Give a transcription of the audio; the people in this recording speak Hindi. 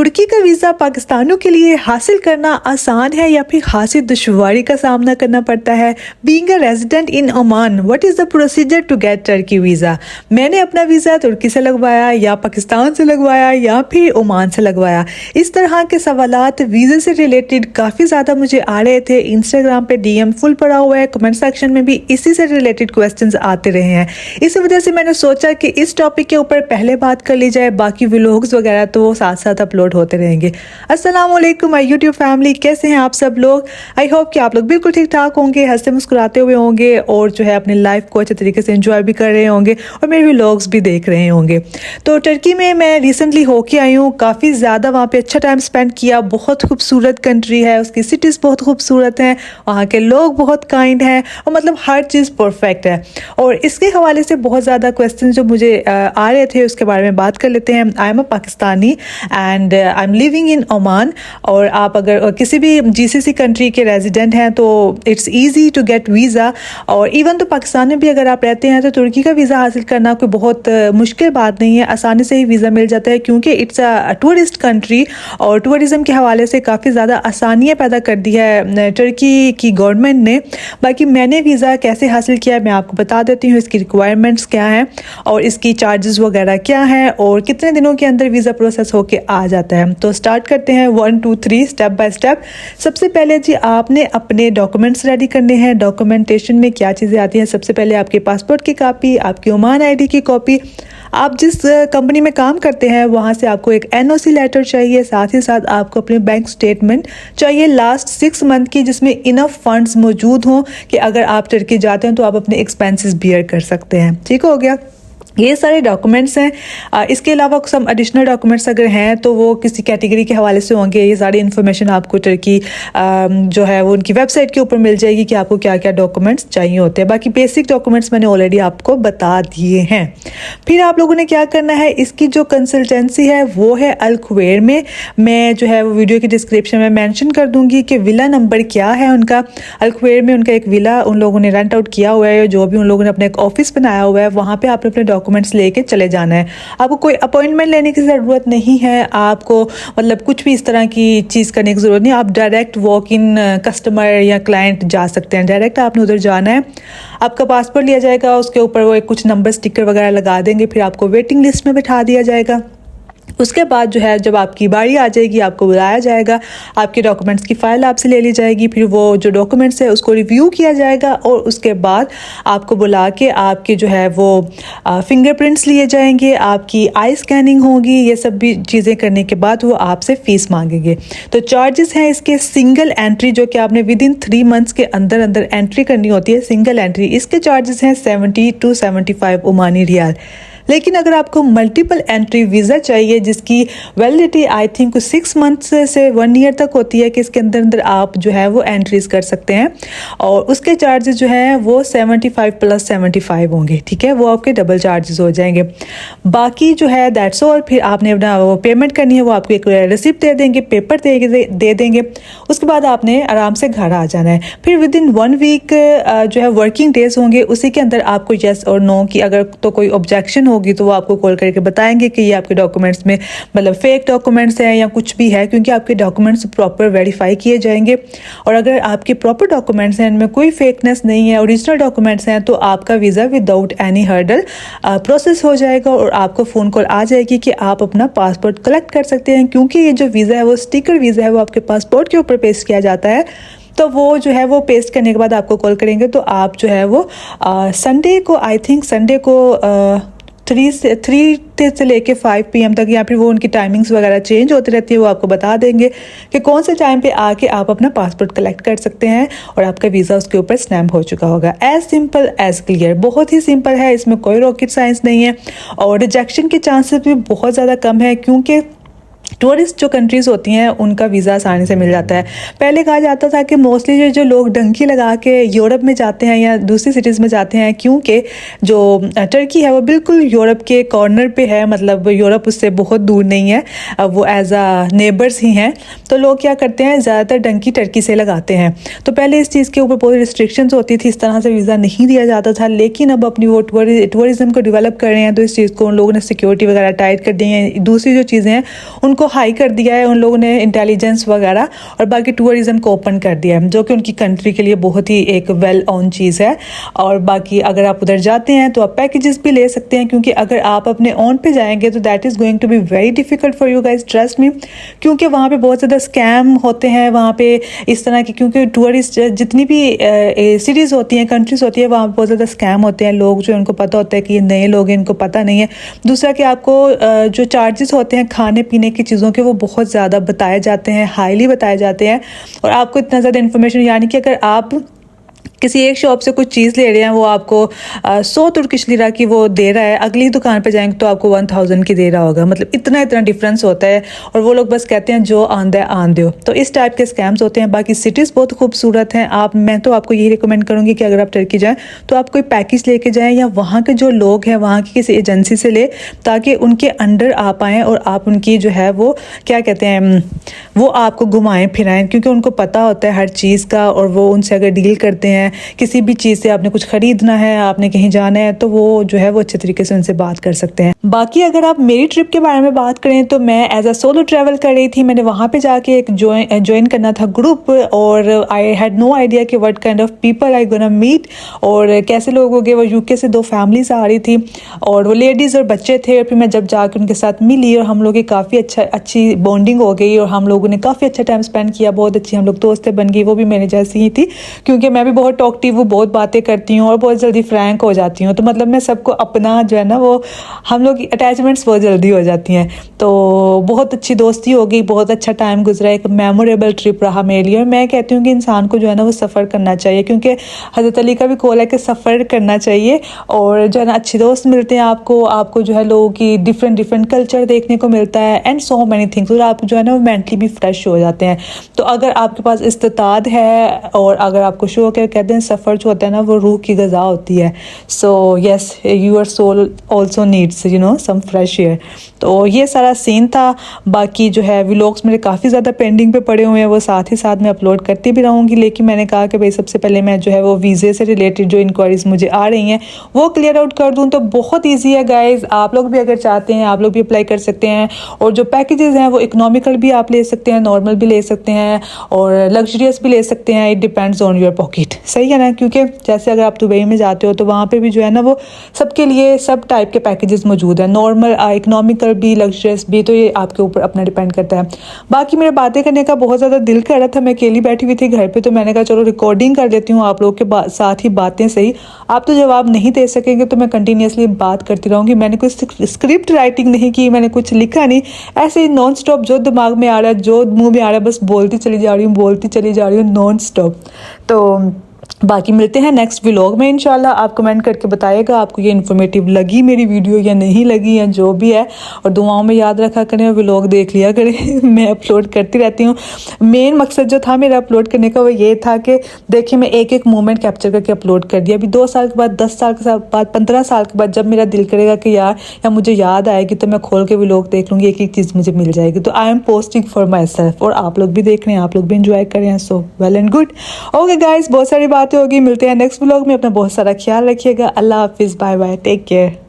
तुर्की का वीज़ा पाकिस्तानियों के लिए हासिल करना आसान है या फिर खासी दुश्वारी का सामना करना पड़ता है? Being a resident in Oman, what is the procedure to get Turkey visa? मैंने अपना वीज़ा तुर्की से लगवाया या पाकिस्तान से लगवाया या फिर ओमान से लगवाया। इस तरह के सवालात वीज़े से रिलेटेड काफ़ी ज़्यादा मुझे आ रहे थे। इंस्टाग्राम पे डीएम फुल पड़ा हुआ है, कमेंट सेक्शन में भी इसी से रिलेटेड क्वेश्चंस आते रहे हैं। इस वजह से मैंने सोचा कि इस टॉपिक के ऊपर पहले बात कर ली जाए, बाकी व्लॉग्स वगैरह तो वो साथ साथ अपलोड होते रहेंगे। अस्सलाम वालेकुम माय यूट्यूब फैमिली, कैसे हैं आप सब लोग? आई होप कि आप लोग बिल्कुल ठीक ठाक होंगे, हंसते मुस्कुराते हुए होंगे और जो है अपनी लाइफ को अच्छे तरीके से एंजॉय भी कर रहे होंगे और मेरे व्लॉग्स भी देख रहे होंगे। तो टर्की में मैं रिसेंटली होके आई हूँ, काफ़ी ज़्यादा वहाँ पे अच्छा टाइम स्पेंड किया। बहुत खूबसूरत कंट्री है, उसकी सिटीज़ बहुत खूबसूरत हैं, वहाँ के लोग बहुत काइंड हैं और मतलब हर चीज़ परफेक्ट है। और इसके हवाले से बहुत ज़्यादा क्वेश्चन जो मुझे आ रहे थे उसके बारे में बात कर लेते हैं। I am a Pakistani and I am living in Oman. और आप अगर किसी भी जीसीसी कंट्री के रेजिडेंट हैं तो it's easy to get visa. और इवन तो पाकिस्तान में भी अगर आप रहते हैं तो तुर्की का वीज़ा हासिल करना कोई बहुत मुश्किल बात नहीं है, आसानी से ही वीज़ा मिल जाता है क्योंकि इट्स अ टूरिस्ट कंट्री और टूरिज़म के हवाले से काफ़ी ज़्यादा आसानियाँ पैदा कर दी है टर्की की गवर्नमेंट ने। बाकी मैंने वीज़ा कैसे हासिल किया मैं आपको बता देती हूँ, इसकी रिक्वायरमेंट्स क्या हैं और इसकी चार्जेस वगैरह क्या हैं और कितने दिनों के अंदर वीज़ा प्रोसेस होके आ जाता है। तो स्टार्ट करते हैं 1 2 3 स्टेप बाय स्टेप। सबसे पहले जी आपने अपने डॉक्यूमेंट्स रेडी करने हैं। डॉक्यूमेंटेशन में क्या चीज़ें आती हैं? सबसे पहले आपके पासपोर्ट की कॉपी, आपकी ओमान आईडी की कॉपी, आप जिस कंपनी में काम करते हैं वहाँ से आपको एक एनओसी लेटर चाहिए, साथ ही साथ आपको अपने बैंक स्टेटमेंट चाहिए लास्ट 6 मंथ की, जिसमें इनफ फंड्स मौजूद हों कि अगर आप टर्की जाते हैं तो आप अपने एक्सपेंसेस बियर कर सकते हैं। ठीक हो गया, ये सारे डॉक्यूमेंट्स हैं। इसके अलावा सम एडिशनल डॉक्यूमेंट्स अगर हैं तो वो किसी कैटेगरी के हवाले से होंगे। ये सारी इन्फॉर्मेशन आपको टर्की जो है वो उनकी वेबसाइट के ऊपर मिल जाएगी कि आपको क्या क्या डॉक्यूमेंट्स चाहिए होते हैं। बाकी बेसिक डॉक्यूमेंट्स मैंने ऑलरेडी आपको बता दिए हैं। फिर आप लोगों ने क्या करना है, इसकी जो कंसल्टेंसी है वो है अल खुवैर में। मैं जो है वो वीडियो की डिस्क्रिप्शन में मैंशन कर दूंगी कि विला नंबर क्या है उनका। अल खुवैर में उनका एक विला उन लोगों ने रेंट आउट किया हुआ है, जो भी उन लोगों ने अपना एक ऑफिस बनाया हुआ है, वहाँ पर आपने अपने डॉक्यूमेंट्स लेके चले जाना है। आपको कोई अपॉइंटमेंट लेने की ज़रूरत नहीं है, आपको मतलब कुछ भी इस तरह की चीज़ करने की ज़रूरत नहीं। आप डायरेक्ट वॉक इन कस्टमर या क्लाइंट जा सकते हैं, डायरेक्ट आपने उधर जाना है। आपका पासपोर्ट लिया जाएगा, उसके ऊपर वो कुछ नंबर स्टिकर वगैरह लगा देंगे, फिर आपको वेटिंग लिस्ट में बिठा दिया जाएगा। उसके बाद जो है जब आपकी बारी आ जाएगी आपको बुलाया जाएगा, आपके डॉक्यूमेंट्स की फ़ाइल आपसे ले ली जाएगी, फिर वो जो डॉक्यूमेंट्स है उसको रिव्यू किया जाएगा और उसके बाद आपको बुला के आपके जो है वो फिंगरप्रिंट्स लिए जाएंगे, आपकी आई स्कैनिंग होगी। ये सब भी चीज़ें करने के बाद वो आपसे फ़ीस मांगेंगे। तो चार्जेस हैं इसके सिंगल एंट्री, जो कि आपने विद इन 3 मंथ्स के अंदर अंदर एंट्री करनी होती है, सिंगल एंट्री। इसके चार्जेस हैं 70 to 75 ओमानी रियाल। लेकिन अगर आपको मल्टीपल एंट्री वीज़ा चाहिए जिसकी वैलिडिटी आई थिंक 6 मंथ्स से 1 ईयर तक होती है कि इसके अंदर अंदर आप जो है वो एंट्रीज कर सकते हैं और उसके चार्जेस जो हैं वो 75 + 75 होंगे। ठीक है, वो आपके डबल चार्जेस हो जाएंगे। बाकी जो है दैट्स ऑल। फिर आपने अपना वो पेमेंट करनी है, वो आपको एक रिसिप्ट दे देंगे, पेपर दे देंगे। उसके बाद आपने आराम से घर आ जाना है। फिर विद इन 1 वीक जो है वर्किंग डेज होंगे, उसी के अंदर आपको येस और नो की अगर तो कोई ऑब्जेक्शन होगी तो वो आपको कॉल करके बताएंगे कि ये आपके डॉक्यूमेंट्स में मतलब फेक डॉक्यूमेंट्स हैं या कुछ भी है, क्योंकि आपके डॉक्यूमेंट्स प्रॉपर वेरीफाई किए जाएंगे। और अगर आपके प्रॉपर डॉक्यूमेंट्स हैं, इनमें कोई फेकनेस नहीं है, ओरिजिनल डॉक्यूमेंट्स हैं, तो आपका visa without any hurdle process हो जाएगा और आपको फ़ोन कॉल आ जाएगी कि आप अपना पासपोर्ट कलेक्ट कर सकते हैं। क्योंकि ये जो वीज़ा है वो स्टिकर वीज़ा है, वो आपके पासपोर्ट के ऊपर पेस्ट किया जाता है। तो वो जो है वो पेस्ट करने के बाद आपको कॉल करेंगे तो आप जो है वो संडे को आई थिंक संडे को 3 से लेके 5 PM तक, या फिर वो उनकी टाइमिंग्स वगैरह चेंज होती रहती है, वो आपको बता देंगे कि कौन से टाइम पे आके आप अपना पासपोर्ट कलेक्ट कर सकते हैं और आपका वीज़ा उसके ऊपर स्टैम्प हो चुका होगा। एज सिंपल एज क्लियर, बहुत ही सिंपल है, इसमें कोई रॉकेट साइंस नहीं है और रिजेक्शन के चांसेस भी बहुत ज़्यादा कम है क्योंकि टूरिस्ट जो कंट्रीज़ होती हैं उनका वीज़ा आसानी से मिल जाता है। पहले कहा जाता था कि मोस्टली जो लोग डंकी लगा के यूरोप में जाते हैं या दूसरी सिटीज़ में जाते हैं, क्योंकि जो टर्की है वो बिल्कुल यूरोप के कॉर्नर पे है, मतलब यूरोप उससे बहुत दूर नहीं है, वो एज आ नेबर्स ही हैं। तो लोग क्या करते हैं, ज़्यादातर डंकी टर्की से लगाते हैं। तो पहले इस चीज़ के ऊपर बहुत रिस्ट्रिक्शंस होती थी, इस तरह से वीज़ा नहीं दिया जाता था। लेकिन अब अपनी वो टूरिज़्म को डेवलप कर रहे हैं तो इस चीज़ को उन लोगों ने सिक्योरिटी वगैरह टाइट कर दी है। दूसरी जो चीज़ें हैं उनको हाई कर दिया है उन लोगों ने, इंटेलिजेंस वगैरह, और बाकी टूरिज़म को ओपन कर दिया है, जो कि उनकी कंट्री के लिए बहुत ही एक वेल ऑन चीज़ है। और बाकी अगर आप उधर जाते हैं तो आप पैकेजेस भी ले सकते हैं, क्योंकि अगर आप अपने ऑन पे जाएंगे तो that is going to be very difficult for you guys, trust me, क्योंकि वहाँ पे बहुत ज़्यादा स्कैम होते हैं वहाँ पे इस तरह की, क्योंकि टूरिस्ट जितनी भी सिटीज़ होती हैं, कंट्रीज़ होती है, वहाँ पर बहुत ज़्यादा स्कैम होते हैं। लोग जो उनको पता होता है कि ये नए लोग हैं, इनको पता नहीं है। दूसरा कि आपको जो चार्जेस होते हैं खाने पीने की चीज़ों के, वो बहुत ज़्यादा बताए जाते हैं, हाईली बताए जाते हैं, और आपको इतना ज़्यादा इन्फॉर्मेशन, यानी कि अगर आप किसी एक शॉप से कुछ चीज़ ले रहे हैं, वो आपको 100 तुर्किश लिरा की वो दे रहा है, अगली दुकान पे जाएंगे तो आपको 1000 की दे रहा होगा। मतलब इतना डिफरेंस होता है, और वो लोग बस कहते हैं जो आंदा है आन दो। तो इस टाइप के स्कैम्स होते हैं। बाकी सिटीज़ बहुत खूबसूरत हैं। मैं तो आपको यही रिकमेंड करूँगी कि अगर आप टर्की जाएँ तो आप कोई पैकेज लेके जाएँ, या वहाँ के जो लोग हैं वहाँ की किसी एजेंसी से ले, ताकि उनके अंडर आप आएँ और आप उनकी जो है वो क्या कहते हैं, वो आपको घुमाएँ फिराएँ, क्योंकि उनको पता होता है हर चीज़ का, और वो उनसे अगर डील करते हैं किसी भी चीज़ से, आपने कुछ खरीदना है, आपने कहीं जाना है, तो वो जो है वो अच्छे तरीके से उनसे बात कर सकते हैं। बाकी अगर आप मेरी ट्रिप के बारे में बात करें तो मैं एज अ सोलो ट्रैवल कर रही थी। मैंने वहाँ पे जाके एक ज्वाइन करना था ग्रुप, और आई हैड नो आइडिया कि what kind of people I gonna meet, और कैसे लोग हो गए। वो यूके से 2 फैमिलीज आ रही थी, और वो लेडीज़ और बच्चे थे। फिर मैं जब जाके उनके साथ मिली, और हम लोग की काफ़ी अच्छी बॉन्डिंग हो गई, और हम लोगों ने काफ़ी अच्छा टाइम स्पेंड किया, बहुत अच्छी हम लोग दोस्तें बन गई। वो भी मेरे जैसी ही थी, क्योंकि मैं भी बहुत टॉकटिव हूँ, बहुत बातें करती हूँ, और बहुत जल्दी फ्रैंक हो जाती हूँ। तो मतलब मैं सबको अपना जो है ना, वो हम लोग अटैचमेंट्स बहुत जल्दी हो जाती हैं। तो बहुत अच्छी दोस्ती हो गई, बहुत अच्छा टाइम गुजरा, एक मेमोरेबल ट्रिप रहा मेरे लिए। और मैं कहती हूँ कि इंसान को जो है ना वो सफ़र करना चाहिए, क्योंकि हज़रत अली का भी कॉल है कि सफ़र करना चाहिए, और जो है ना अच्छे दोस्त मिलते हैं आपको जो है लोगों की डिफरेंट कल्चर देखने को मिलता है, एंड सो मैनी थिंग्स, और आप जो है ना वो मेंटली भी फ्रेश हो जाते हैं। तो अगर आपके पास इस्तेताद है, और अगर आपको शौक है, कहते हैं सफ़र जो होता है ना वो रूह की ग़िज़ा होती है। So yes, your soul also needs some fresh air. तो ये सारा सीन था। बाकी जो है व्लॉग्स मेरे काफ़ी ज़्यादा पेंडिंग पे पड़े हुए हैं, वो साथ ही साथ मैं अपलोड करती भी रहूँगी। लेकिन मैंने कहा कि भाई सबसे पहले मैं जो है वो वीज़े से रिलेटेड जो इंक्वायरीज़ मुझे आ रही हैं वो क्लियर आउट कर दूँ। तो बहुत ईजी है गाइज़, आप लोग भी अगर चाहते हैं आप लोग भी अप्लाई कर सकते हैं। और जो पैकेजेस हैं वो इकोनॉमिकल भी आप ले सकते हैं, नॉर्मल भी ले सकते हैं, और लग्जरियस भी ले सकते हैं। It depends on your pocket, सही है ना। क्योंकि जैसे अगर आप दुबई में जाते हो तो वहाँ पे भी जो है ना वो सबके लिए सब टाइप के पैकेजेस मौजूद हैं, नॉर्मल, इकोनॉमिकल भी, लग्जरियस भी। तो ये आपके ऊपर अपना डिपेंड करता है। बाकी मेरा बातें करने का बहुत ज़्यादा दिल कर रहा था, मैं अकेली बैठी हुई थी घर पे, तो मैंने कहा चलो रिकॉर्डिंग कर लेती हूँ आप लोग के साथ ही बातें सही। आप तो जवाब नहीं दे सकेंगे तो मैं कंटिन्यूसली बात करती रहूँगी। मैंने कुछ स्क्रिप्ट राइटिंग नहीं की, मैंने कुछ लिखा नहीं, ऐसे ही नॉन स्टॉप जो दिमाग में आ रहा है, जो मुँह में आ रहा है, बस बोलती चली जा रही हूँ नॉन स्टॉप। तो बाकी मिलते हैं नेक्स्ट व्लॉग में इंशाल्लाह। आप कमेंट करके बताइएगा आपको ये इन्फॉर्मेटिव लगी मेरी वीडियो या नहीं लगी, या जो भी है। और दुआओं में याद रखा करें, और व्लॉग देख लिया करें मैं अपलोड करती रहती हूँ। मेन मकसद जो था मेरा अपलोड करने का वो ये था कि देखिए मैं एक मोमेंट कैप्चर करके अपलोड कर दिया। अभी 2 साल के बाद, 10 साल के बाद, 15 साल के बाद जब मेरा दिल करेगा कि यार या मुझे याद आएगी, तो मैं खोल के व्लॉग देख लूँगी, एक चीज़ मुझे मिल जाएगी। तो I am posting for my self, और आप लोग भी देख रहे हैं, आप लोग भी इंजॉय कर रहे हैं। So well and good. Okay guys, बहुत सारी बातें होगी, मिलते हैं नेक्स्ट व्लॉग में। अपना बहुत सारा ख्याल रखिएगा। अल्लाह हाफिज़, बाय बाय, टेक केयर।